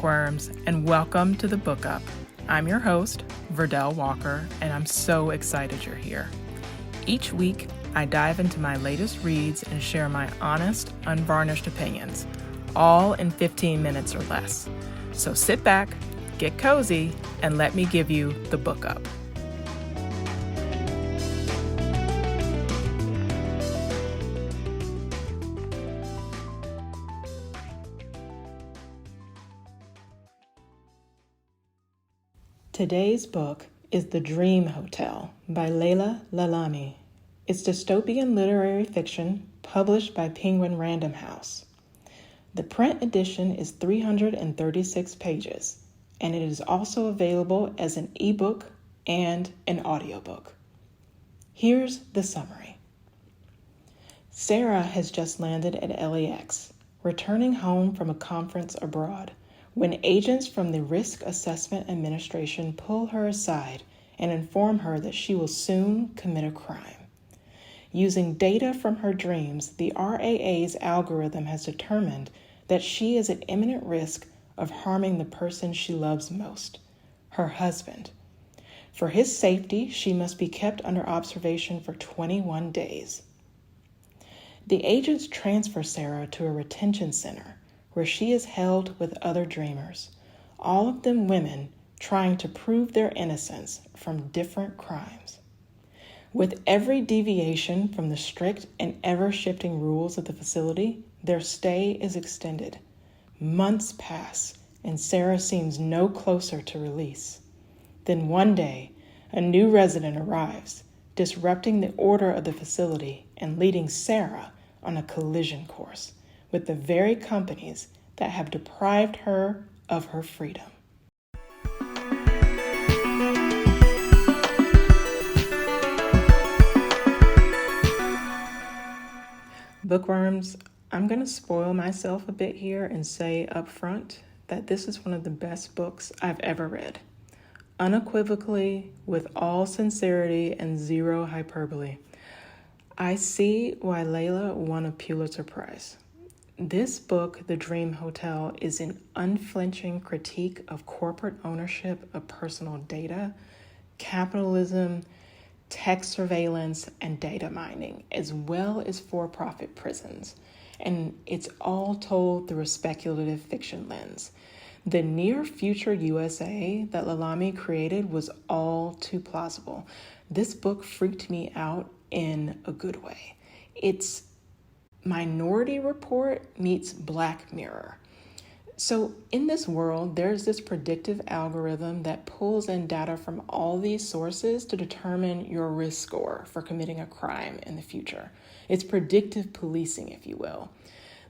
bookworms, and welcome to the Book Up. I'm your host, Verdell Walker, and I'm so excited you're here. Each week, I dive into my latest reads and share my honest, unvarnished opinions, all in 15 minutes or less. So sit back, get cozy, and let me give you the Book Up. Today's book is The Dream Hotel by Laila Lalami. It's dystopian literary fiction published by Penguin Random House. The print edition is 336 pages, and it is also available as an eBook and an audiobook. Here's the summary. Sarah has just landed at LAX, returning home from a conference abroad, when agents from the Risk Assessment Administration pull her aside and inform her that she will soon commit a crime. Using data from her dreams, the RAA's algorithm has determined that she is at imminent risk of harming the person she loves most, her husband. For his safety, she must be kept under observation for 21 days. The agents transfer Sarah to a retention center, where she is held with other dreamers, all of them women trying to prove their innocence from different crimes. With every deviation from the strict and ever-shifting rules of the facility, their stay is extended. Months pass, and Sarah seems no closer to release. Then one day, a new resident arrives, disrupting the order of the facility and leading Sarah on a collision course with the very companies that have deprived her of her freedom. Bookworms, I'm going to spoil myself a bit here and say up front that this is one of the best books I've ever read. Unequivocally, with all sincerity and zero hyperbole. I see why Laila won a Pulitzer Prize. This book, The Dream Hotel, is an unflinching critique of corporate ownership of personal data, capitalism, tech surveillance, and data mining, as well as for-profit prisons. And it's all told through a speculative fiction lens. The near-future USA that Lalami created was all too plausible. This book freaked me out in a good way. It's Minority Report meets Black Mirror. So in this world, there's this predictive algorithm that pulls in data from all these sources to determine your risk score for committing a crime in the future. It's predictive policing, if you will.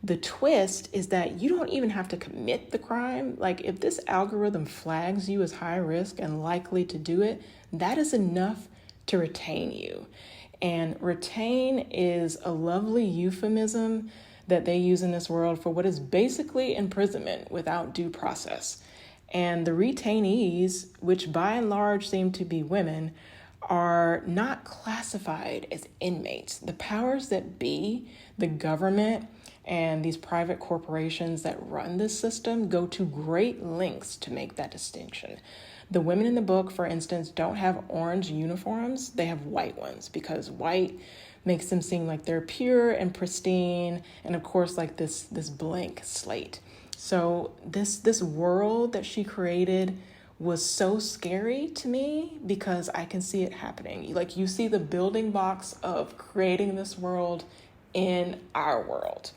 The twist is that you don't even have to commit the crime. Like, if this algorithm flags you as high risk and likely to do it, that is enough to retain you. And retain is a lovely euphemism that they use in this world for what is basically imprisonment without due process. And the retainees, which by and large seem to be women, are not classified as inmates. The powers that be, the government, and these private corporations that run this system go to great lengths to make that distinction. The women in the book, for instance, don't have orange uniforms. They have white ones because white makes them seem like they're pure and pristine, and of course, like this blank slate. So this world that she created was so scary to me because I can see it happening. Like, you see the building blocks of creating this world in our world.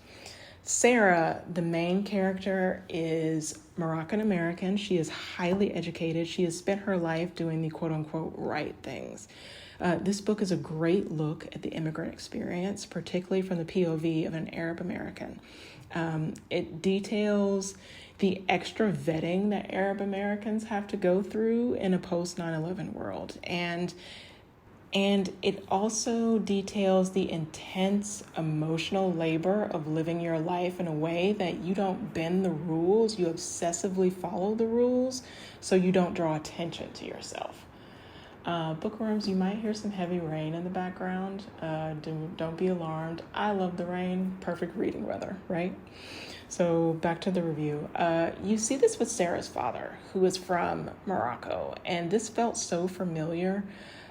Sarah, the main character, is Moroccan American. She is highly educated. She has spent her life doing the quote unquote right things. This book is a great look at the immigrant experience, particularly from the POV of an Arab American. It details the extra vetting that Arab Americans have to go through in a post 9/11 world. And it also details the intense emotional labor of living your life in a way that you don't bend the rules, you obsessively follow the rules, so you don't draw attention to yourself. Bookworms, you might hear some heavy rain in the background. Don't be alarmed. I love the rain. Perfect reading weather, right? So back to the review. You see this with Sarah's father, who is from Morocco, and this felt so familiar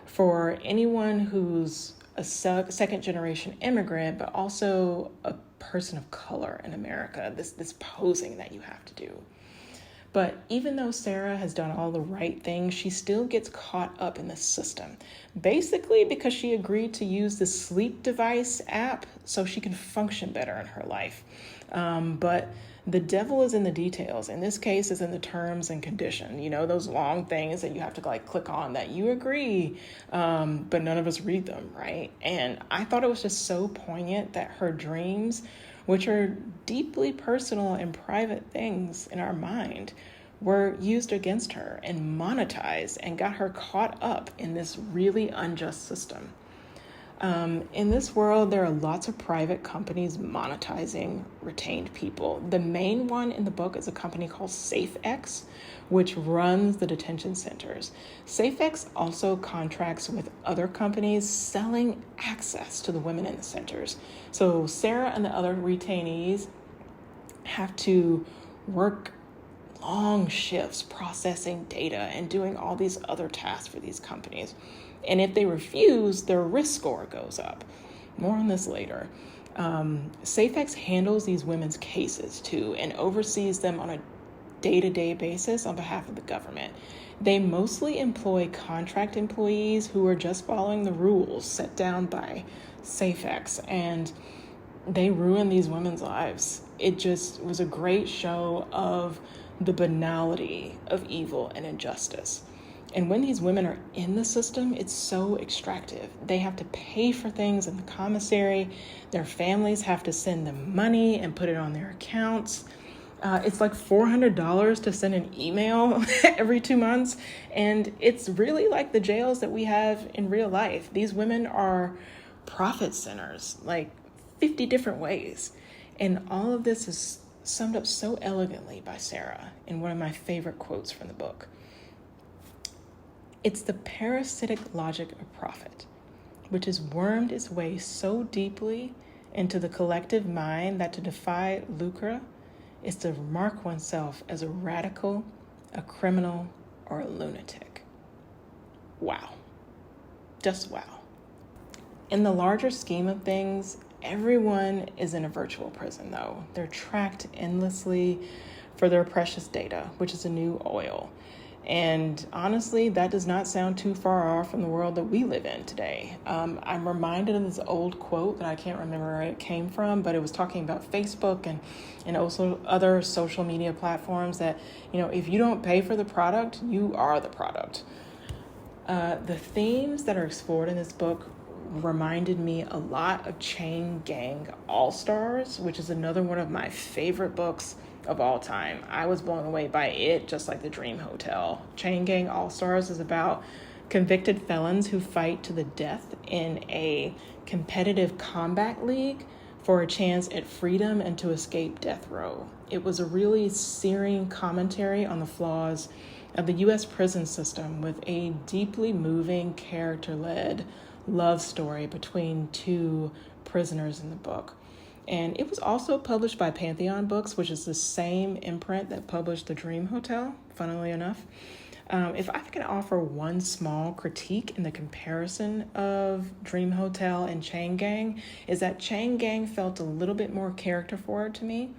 for anyone who's a second generation immigrant, but also a person of color in America, this posing that you have to do. But even though Sarah has done all the right things, she still gets caught up in the system. Basically because she agreed to use the sleep device app so she can function better in her life. But the devil is in the details. In this case, is in the terms and condition. You know, those long things that you have to click on that you agree, but none of us read them, right? And I thought it was just so poignant that her dreams, which are deeply personal and private things in our mind, were used against her and monetized and got her caught up in this really unjust system. In this world, there are lots of private companies monetizing retained people. The main one in the book is a company called SafeX, which runs the detention centers. SafeX also contracts with other companies selling access to the women in the centers. So Sarah and the other retainees have to work long shifts processing data and doing all these other tasks for these companies. And if they refuse, their risk score goes up. More on this later. SafeX handles these women's cases too and oversees them on a day-to-day basis on behalf of the government. They mostly employ contract employees who are just following the rules set down by SafeX, and they ruin these women's lives. It just was a great show of the banality of evil and injustice. And when these women are in the system, it's so extractive. They have to pay for things in the commissary. Their families have to send them money and put it on their accounts. It's like $400 to send an email every 2 months. And it's really like the jails that we have in real life. These women are profit centers, like 50 different ways. And all of this is summed up so elegantly by Sarah in one of my favorite quotes from the book. It's the parasitic logic of profit, which has wormed its way so deeply into the collective mind that to defy lucre is to mark oneself as a radical, a criminal, or a lunatic. Wow. Just wow. In the larger scheme of things, everyone is in a virtual prison, though. They're tracked endlessly for their precious data, which is a new oil. And honestly, that does not sound too far off from the world that we live in today. I'm reminded of this old quote that I can't remember where it came from, but it was talking about Facebook and also other social media platforms that, you know, if you don't pay for the product, you are the product. The themes that are explored in this book reminded me a lot of Chain Gang All-Stars, which is another one of my favorite books of all time. I was blown away by it, just like The Dream Hotel. Chain Gang All-Stars is about convicted felons who fight to the death in a competitive combat league for a chance at freedom and to escape death row. It was a really searing commentary on the flaws of the U.S. prison system with a deeply moving, character-led love story between two prisoners in the book. And it was also published by Pantheon Books, which is the same imprint that published The Dream Hotel, funnily enough. If I can offer one small critique in the comparison of Dream Hotel and Chain Gang, is that Chain Gang felt a little bit more character forward to me.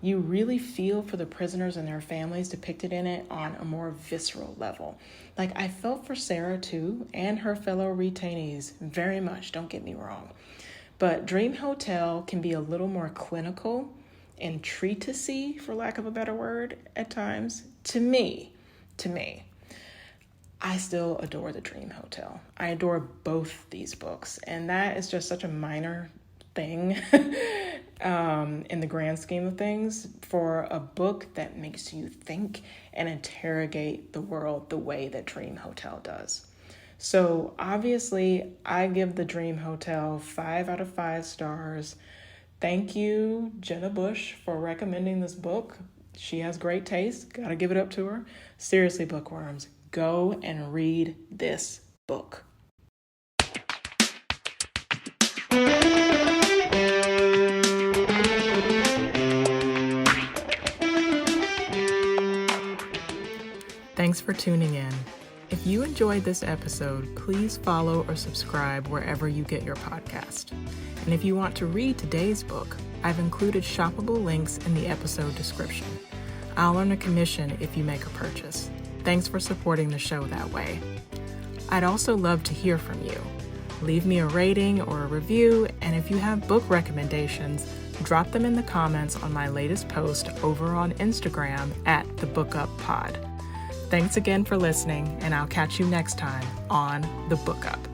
You really feel for the prisoners and their families depicted in it on a more visceral level. Like, I felt for Sarah too, and her fellow retainees very much, don't get me wrong. But Dream Hotel can be a little more clinical and treatise-y, for lack of a better word, at times. To me. I still adore The Dream Hotel. I adore both these books, and that is just such a minor thing in the grand scheme of things for a book that makes you think and interrogate the world the way that Dream Hotel does. So obviously, I give The Dream Hotel 5 out of 5 stars. Thank you, Jenna Bush, for recommending this book. She has great taste. Gotta give it up to her. Seriously, bookworms, go and read this book. Thanks for tuning in. If you enjoyed this episode, please follow or subscribe wherever you get your podcast. And if you want to read today's book, I've included shoppable links in the episode description. I'll earn a commission if you make a purchase. Thanks for supporting the show that way. I'd also love to hear from you. Leave me a rating or a review, and if you have book recommendations, drop them in the comments on my latest post over on Instagram at @TheBookUpPod. Thanks again for listening, and I'll catch you next time on The Book Up.